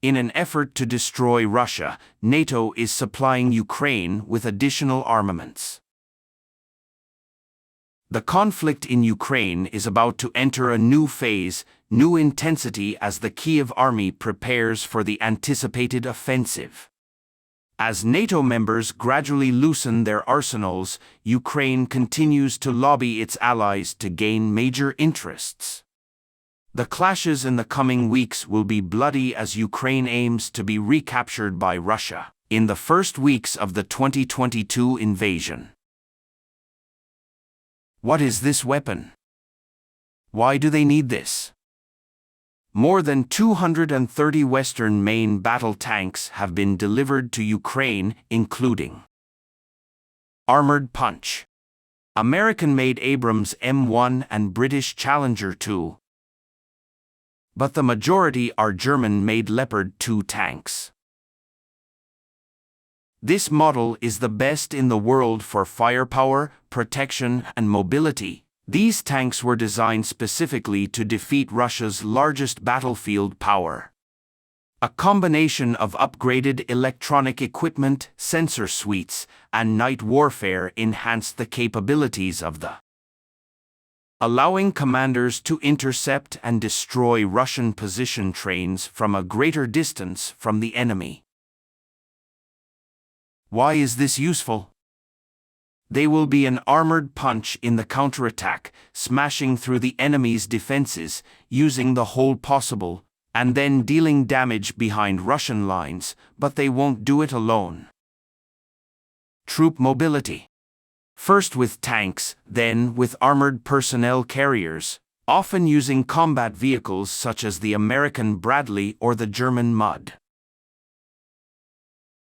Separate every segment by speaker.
Speaker 1: In an effort to destroy Russia, NATO is supplying Ukraine with additional armaments. The conflict in Ukraine is about to enter a new phase, new intensity as the Kyiv army prepares for the anticipated offensive. As NATO members gradually loosen their arsenals, Ukraine continues to lobby its allies to gain major interests. The clashes in the coming weeks will be bloody as Ukraine aims to be recaptured by Russia in the first weeks of the 2022 invasion. What is this weapon? Why do they need this? More than 230 Western main battle tanks have been delivered to Ukraine, including Armored Punch, American-made Abrams M1 and British Challenger 2. But the majority are German-made Leopard 2 tanks. This model is the best in the world for firepower, protection, and mobility. These tanks were designed specifically to defeat Russia's largest battlefield power. A combination of upgraded electronic equipment, sensor suites, and night warfare enhanced the capabilities of the allowing commanders to intercept and destroy Russian position trains from a greater distance from the enemy. Why is this useful? They will be an armored punch in the counterattack, smashing through the enemy's defenses, using the whole possible, and then dealing damage behind Russian lines, but they won't do it alone. Troop mobility. First with tanks, then with armored personnel carriers, often using combat vehicles such as the American Bradley or the German Mud.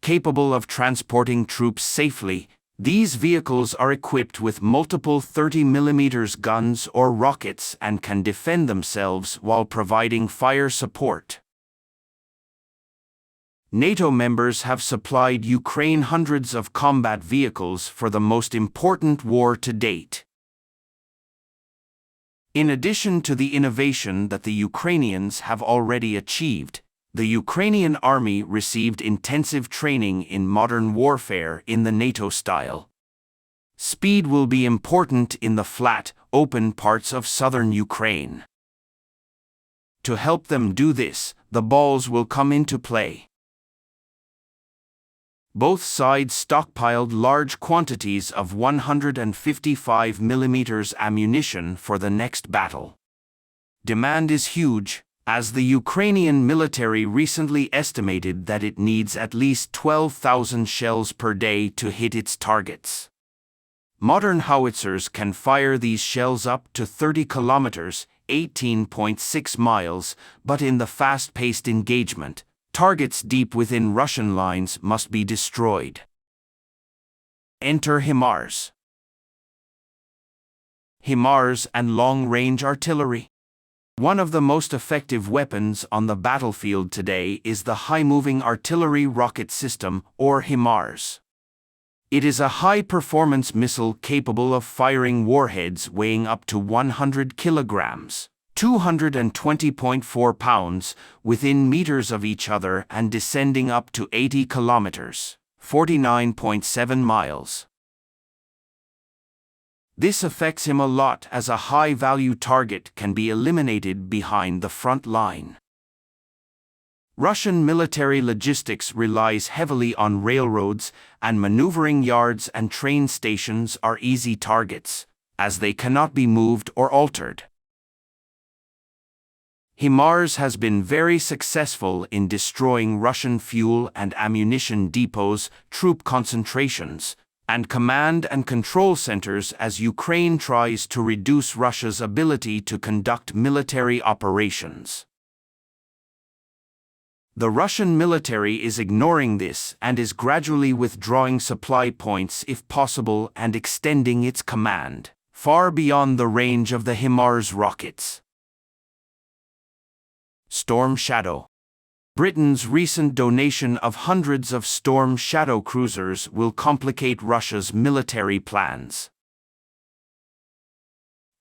Speaker 1: Capable of transporting troops safely, these vehicles are equipped with multiple 30mm guns or rockets and can defend themselves while providing fire support. NATO members have supplied Ukraine hundreds of combat vehicles for the most important war to date. In addition to the innovation that the Ukrainians have already achieved, the Ukrainian army received intensive training in modern warfare in the NATO style. Speed will be important in the flat, open parts of southern Ukraine. To help them do this, the balls will come into play. Both sides stockpiled large quantities of 155mm ammunition for the next battle. Demand is huge, as the Ukrainian military recently estimated that it needs at least 12,000 shells per day to hit its targets. Modern howitzers can fire these shells up to 30 kilometers, 18.6 miles, but in the fast-paced engagement, targets deep within Russian lines must be destroyed. Enter HIMARS. HIMARS and long-range artillery. One of the most effective weapons on the battlefield today is the High-Moving Artillery Rocket System, or HIMARS. It is a high-performance missile capable of firing warheads weighing up to 100 kilograms, 220.4 pounds, within meters of each other and descending up to 80 kilometers, 49.7 miles. This affects him a lot as a high-value target can be eliminated behind the front line. Russian military logistics relies heavily on railroads, and maneuvering yards and train stations are easy targets, as they cannot be moved or altered. HIMARS has been very successful in destroying Russian fuel and ammunition depots, troop concentrations, and command and control centers as Ukraine tries to reduce Russia's ability to conduct military operations. The Russian military is ignoring this and is gradually withdrawing supply points if possible and extending its command far beyond the range of the HIMARS rockets. Storm Shadow. Britain's recent donation of hundreds of Storm Shadow cruisers will complicate Russia's military plans.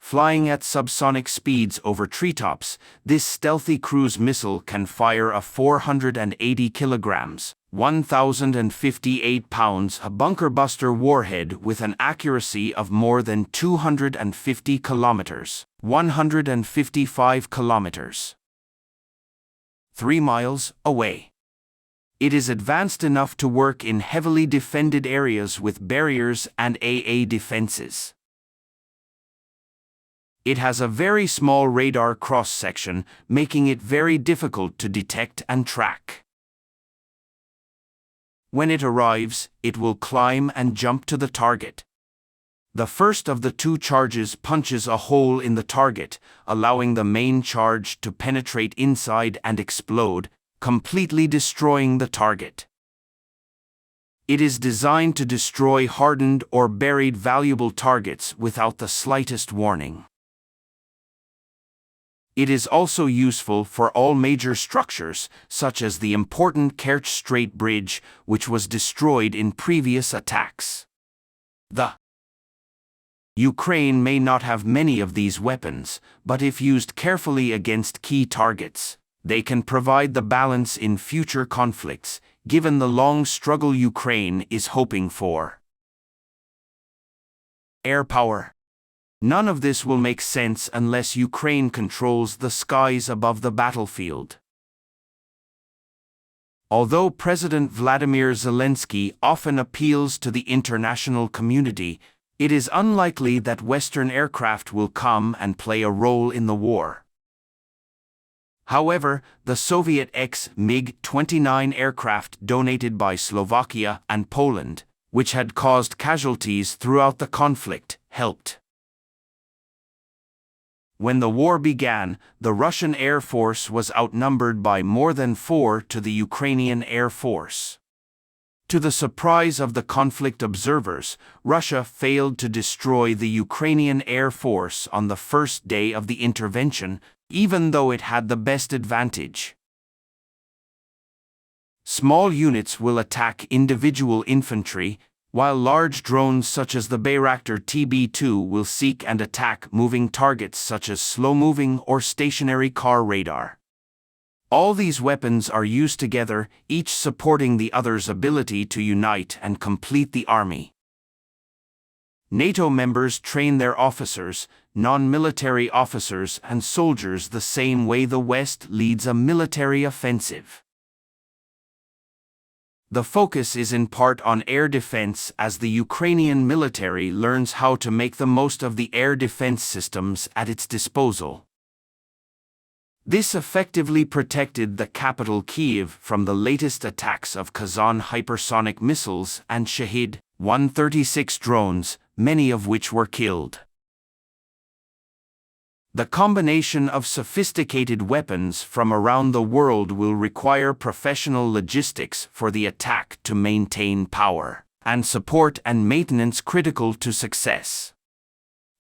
Speaker 1: Flying at subsonic speeds over treetops, this stealthy cruise missile can fire a 480 kilograms, 1,058 pounds bunker-buster warhead with an accuracy of more than 250 kilometers, 155 kilometers, 3 miles away. It is advanced enough to work in heavily defended areas with barriers and AA defenses. It has a very small radar cross-section, making it very difficult to detect and track. When it arrives, it will climb and jump to the target. The first of the two charges punches a hole in the target, allowing the main charge to penetrate inside and explode, completely destroying the target. It is designed to destroy hardened or buried valuable targets without the slightest warning. It is also useful for all major structures, such as the important Kerch Strait Bridge, which was destroyed in previous attacks. The Ukraine may not have many of these weapons, but if used carefully against key targets, they can provide the balance in future conflicts, given the long struggle Ukraine is hoping for. Air power. None of this will make sense unless Ukraine controls the skies above the battlefield. Although President Vladimir Zelensky often appeals to the international community, it is unlikely that Western aircraft will come and play a role in the war. However, the Soviet MiG-29 aircraft donated by Slovakia and Poland, which had caused casualties throughout the conflict, helped. When the war began, the Russian Air Force was outnumbered by more than 4 to the Ukrainian Air Force. To the surprise of the conflict observers, Russia failed to destroy the Ukrainian Air Force on the first day of the intervention, even though it had the best advantage. Small units will attack individual infantry, while large drones such as the Bayraktar TB2 will seek and attack moving targets such as slow-moving or stationary car radar. All these weapons are used together, each supporting the other's ability to unite and complete the army. NATO members train their officers, non-military officers and soldiers the same way the West leads a military offensive. The focus is in part on air defense as the Ukrainian military learns how to make the most of the air defense systems at its disposal. This effectively protected the capital Kyiv from the latest attacks of Kazan hypersonic missiles and Shahid-136 drones, many of which were killed. The combination of sophisticated weapons from around the world will require professional logistics for the attack to maintain power and support and maintenance critical to success.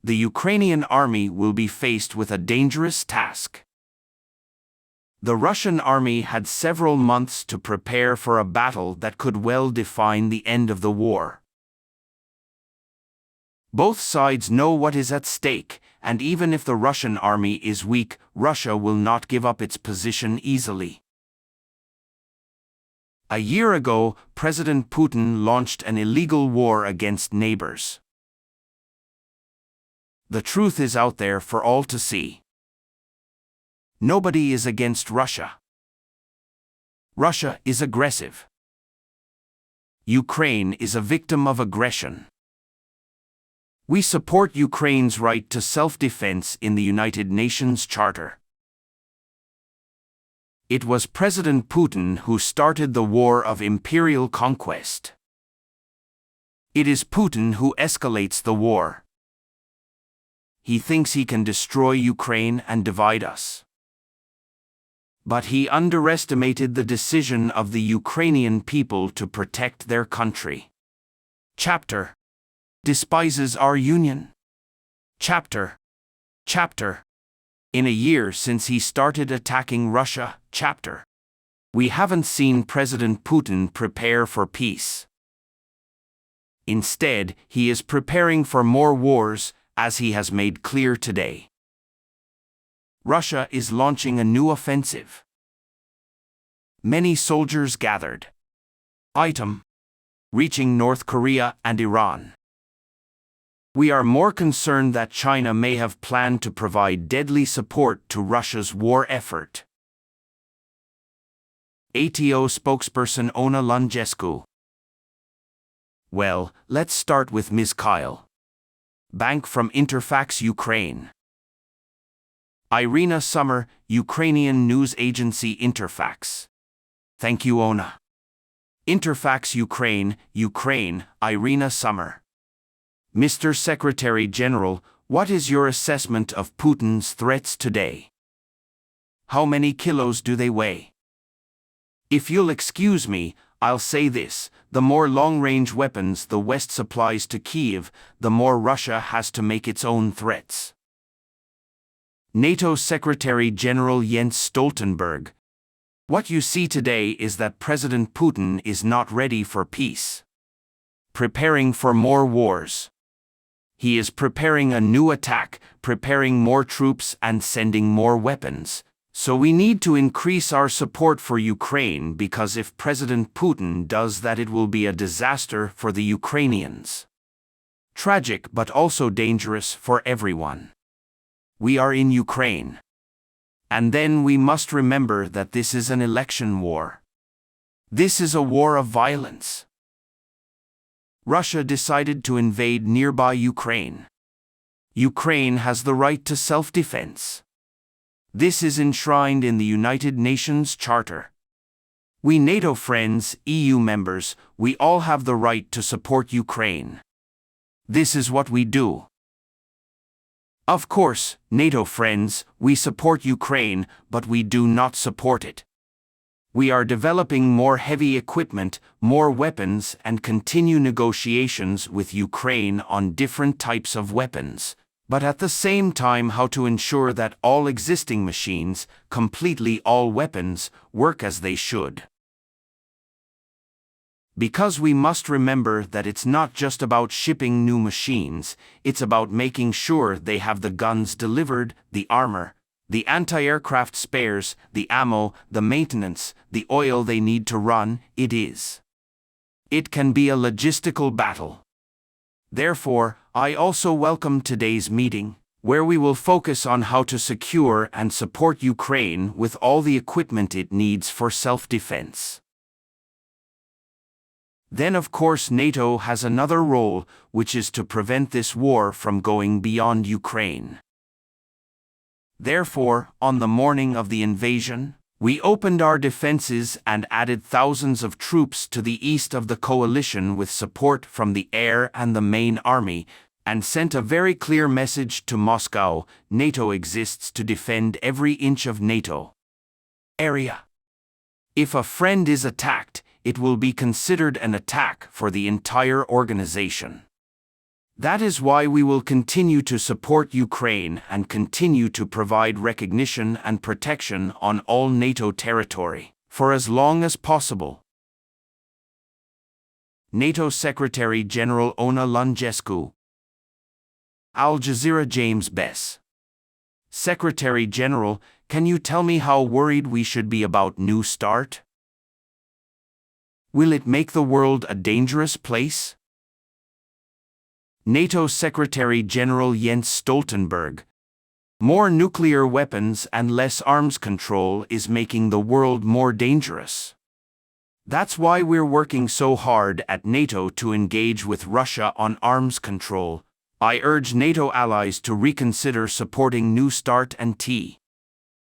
Speaker 1: The Ukrainian army will be faced with a dangerous task. The Russian army had several months to prepare for a battle that could well define the end of the war. Both sides know what is at stake, and even if the Russian army is weak, Russia will not give up its position easily. A year ago, President Putin launched an illegal war against neighbors. The truth is out there for all to see. Nobody is against Russia. Russia is aggressive. Ukraine is a victim of aggression. We support Ukraine's right to self-defense in the United Nations Charter. It was President Putin who started the war of imperial conquest. It is Putin who escalates the war. He thinks he can destroy Ukraine and divide us. But he underestimated the decision of the Ukrainian people to protect their country. Chapter. Despises our union. Chapter. In a year since he started attacking Russia, chapter. We haven't seen President Putin prepare for peace. Instead, he is preparing for more wars, as he has made clear today. Russia is launching a new offensive. Many soldiers gathered. Item: reaching North Korea and Iran. We are more concerned that China may have planned to provide deadly support to Russia's war effort. ATO spokesperson Ona Lungescu. Well, let's start with Ms. Kyle Bank from Interfax Ukraine. Irina Summer, Ukrainian news agency Interfax. Thank you, Ona. Interfax Ukraine, Ukraine, Irina Summer. Mr. Secretary General, what is your assessment of Putin's threats today? How many kilos do they weigh? If you'll excuse me, I'll say this: the more long-range weapons the West supplies to Kyiv, the more Russia has to make its own threats. NATO Secretary General Jens Stoltenberg. What you see today is that President Putin is not ready for peace. Preparing for more wars. He is preparing a new attack, preparing more troops and sending more weapons. So we need to increase our support for Ukraine, because if President Putin does that, it will be a disaster for the Ukrainians. Tragic but also dangerous for everyone. We are in Ukraine. And then we must remember that this is an election war. This is a war of violence. Russia decided to invade nearby Ukraine. Ukraine has the right to self-defense. This is enshrined in the United Nations Charter. We NATO friends, EU members, we all have the right to support Ukraine. This is what we do. Of course, NATO friends, we support Ukraine, but we do not support it. We are developing more heavy equipment, more weapons, and continue negotiations with Ukraine on different types of weapons, but at the same time how to ensure that all existing machines, completely all weapons, work as they should. Because we must remember that it's not just about shipping new machines, it's about making sure they have the guns delivered, the armor, the anti-aircraft spares, the ammo, the maintenance, the oil they need to run. It can be a logistical battle. Therefore, I also welcome today's meeting, where we will focus on how to secure and support Ukraine with all the equipment it needs for self-defense. Then of course NATO has another role, which is to prevent this war from going beyond Ukraine. Therefore, on the morning of the invasion, we opened our defenses and added thousands of troops to the east of the coalition with support from the air and the main army, and sent a very clear message to Moscow: NATO exists to defend every inch of NATO area. If a friend is attacked, it will be considered an attack for the entire organization. That is why we will continue to support Ukraine and continue to provide recognition and protection on all NATO territory, for as long as possible. NATO Secretary General Ona Lungescu. Al Jazeera James Bess. Secretary General, can you tell me how worried we should be about New START? Will it make the world a dangerous place? NATO Secretary General Jens Stoltenberg. More nuclear weapons and less arms control is making the world more dangerous. That's why we're working so hard at NATO to engage with Russia on arms control. I urge NATO allies to reconsider supporting New START and T.